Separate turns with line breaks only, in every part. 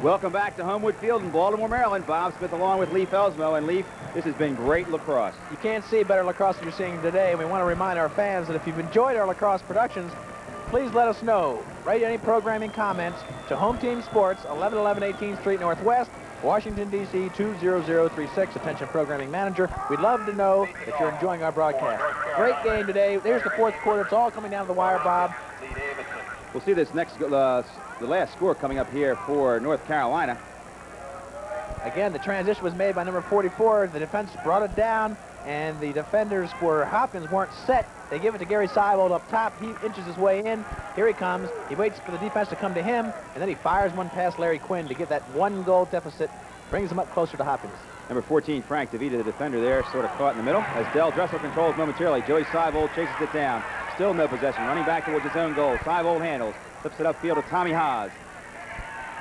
Welcome back to Homewood Field in Baltimore, Maryland. Bob Smith along with Leif Elsmo. And Leif, this has been great lacrosse.
You can't see better lacrosse than you're seeing today. And we want to remind our fans that if you've enjoyed our lacrosse productions, please let us know. Write any programming comments to Home Team Sports, 1111 18th Street Northwest, Washington, D.C. 20036. Attention programming manager. We'd love to know that you're enjoying our broadcast. Great game today. There's the fourth quarter. It's all coming down to the wire, Bob.
We'll see this next, the last score coming up here for North Carolina.
Again, the transition was made by number 44. The defense brought it down, and the defenders for Hopkins weren't set. They give it to Gary Seibold up top. He inches his way in. Here he comes. He waits for the defense to come to him, and then he fires one past Larry Quinn to get that 1-goal deficit, brings him up closer to Hopkins.
Number 14, Frank DeVita, the defender there, sort of caught in the middle. As Del Dressel controls momentarily, Joey Seibold chases it down. Still no possession, running back towards his own goal. Seibold handles, flips it upfield to Tommy Haas.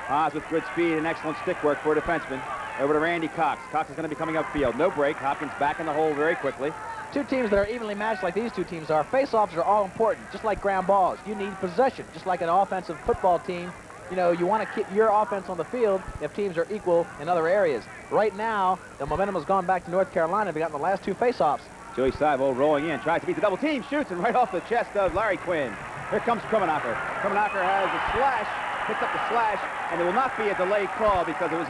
Haas with good speed and excellent stick work for a defenseman. Over to Randy Cox. Cox is going to be coming upfield. No break. Hopkins back in the hole very quickly.
Two teams that are evenly matched like these two teams are. Face-offs are all important, just like ground balls. You need possession, just like an offensive football team. You know, you want to keep your offense on the field if teams are equal in other areas. Right now, the momentum has gone back to North Carolina. They got in the last two face-offs.
Joey Seibold rolling in, tries to beat the double team, shoots, and right off the chest of Larry Quinn. Here comes Krummenacher. Krummenacher has a slash, picks up the slash, and there will not be a delayed call because it was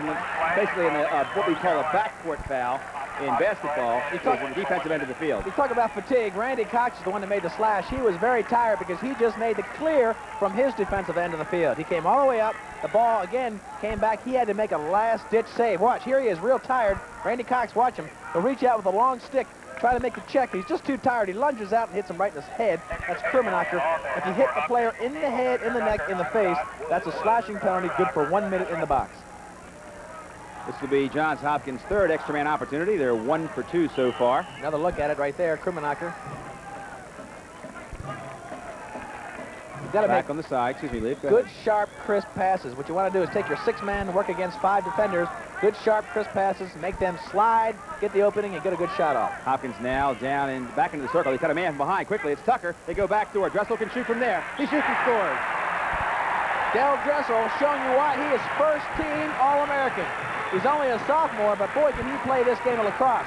basically in what we call a backcourt foul in basketball. It was on the defensive end of the field.
You talk about fatigue. Randy Cox is the one that made the slash. He was very tired because he just made the clear from his defensive end of the field. He came all the way up. The ball, again, came back. He had to make a last-ditch save. Watch, here he is, real tired. Randy Cox, watch him. He'll reach out with a long stick, try to make the check. He's just too tired. He lunges out and hits him right in his head. That's Krummenacher. If you hit the player in the head, in the neck, in the face, that's a slashing penalty, good for 1 minute in the box.
This will be Johns Hopkins' third extra man opportunity. They're 1 for 2 so far.
Another look at it right there, Krummenacher. You've got to
back
make
on the side. Excuse me, Leif.
Good, sharp, crisp passes. What you want to do is take your 6-man, work against 5 defenders. Good, sharp, crisp passes. Make them slide, get the opening, and get a good shot off. Hopkins
now down and back into the circle. He's got a man from behind. Quickly, it's Tucker. They go back door. Dressel can shoot from there. He shoots and scores.
Del Dressel showing you why he is first-team All-American. He's only a sophomore, but boy, can he play this game of lacrosse.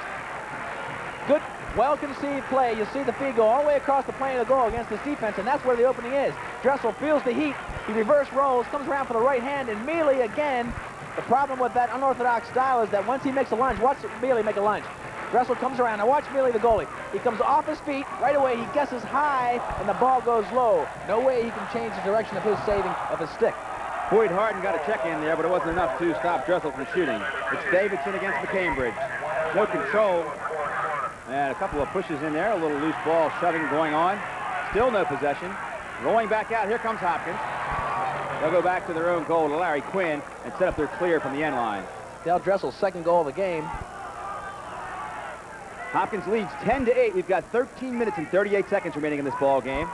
Good, well-conceived play. You see the feed go all the way across the plane of the goal against this defense, and that's where the opening is. Dressel feels the heat. He reverse rolls, comes around for the right hand, and Mealy again. The problem with that unorthodox style is that once he makes a lunge, watch Mealy make a lunge. Dressel comes around. Now watch Mealy, the goalie. He comes off his feet. Right away, he guesses high, and the ball goes low. No way he can change the direction of his saving of his stick.
Boyd Harden got a check in there, but it wasn't enough to stop Dressel from shooting. It's Davidson against McCambridge. No control. And a couple of pushes in there. A little loose ball shoving going on. Still no possession. Rolling back out. Here comes Hopkins. They'll go back to their own goal to Larry Quinn and set up their clear from the end line.
Del Dressel's second goal of the game.
Hopkins leads 10-8. We've got 13 minutes and 38 seconds remaining in this ball game.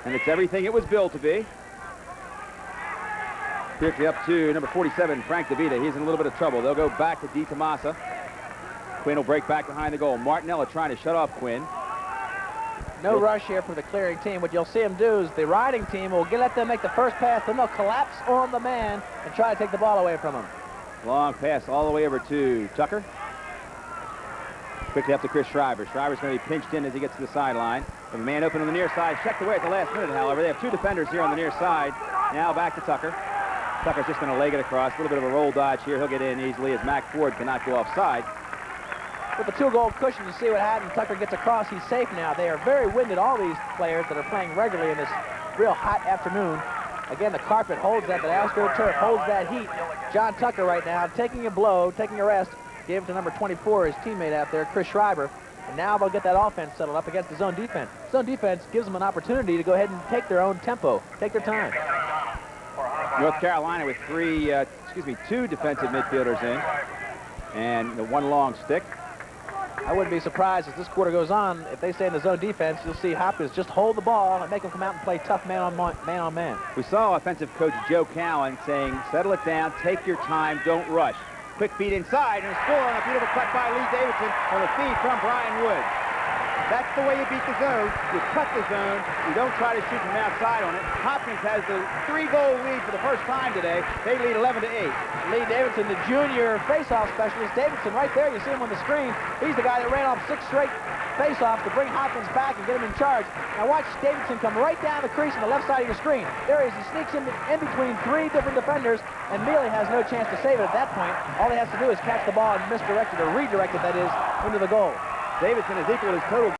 And it's everything it was billed to be. Quickly up to number 47, Frank DeVita. He's in a little bit of trouble. They'll go back to DiTomasa. Quinn will break back behind the goal. Martinella trying to shut off Quinn.
No rush here for the clearing team. What you'll see them do is the riding team will let them make the first pass, then they'll collapse on the man and try to take the ball away from him.
Long pass all the way over to Tucker. Quickly up to Chris Schreiber. Schreiber's going to be pinched in as he gets to the sideline. The man open on the near side, checked away at the last minute, however. They have 2 defenders here on the near side. Now back to Tucker. Tucker's just going to leg it across. A little bit of a roll dodge here. He'll get in easily as Mac Ford cannot go offside.
With the 2-goal cushion, you see what happens. Tucker gets across. He's safe now. They are very winded, all these players that are playing regularly in this real hot afternoon. Again, the carpet holds that. The AstroTurf holds that heat. John Tucker right now taking a blow, taking a rest. Gave it to number 24, his teammate out there, Chris Schreiber. And now they'll get that offense settled up against the zone defense. Zone defense gives them an opportunity to go ahead and take their own tempo, take their time.
North Carolina with 2 defensive midfielders in. And the 1 long stick.
I wouldn't be surprised as this quarter goes on. If they stay in the zone defense, you'll see Hopkins just hold the ball and make them come out and play tough man on man.
We saw offensive coach Joe Cowan saying, settle it down, take your time, don't rush. Quick feed inside, and a score on a beautiful cut by Lee Davidson on a feed from Brian Wood. That's the way you beat the zone. You cut the zone. You don't try to shoot from outside on it. Hopkins has the 3-goal lead for the first time today. They lead 11-8.
Lee Davidson, the junior face-off specialist. Davidson right there, you see him on the screen. He's the guy that ran off 6 straight face-offs to bring Hopkins back and get him in charge. Now watch Davidson come right down the crease on the left side of your screen. There he is. He sneaks in between 3 different defenders, and Mealy has no chance to save it at that point. All he has to do is catch the ball and misdirect it, or redirect it, that is, into the goal.
Davidson has equaled his total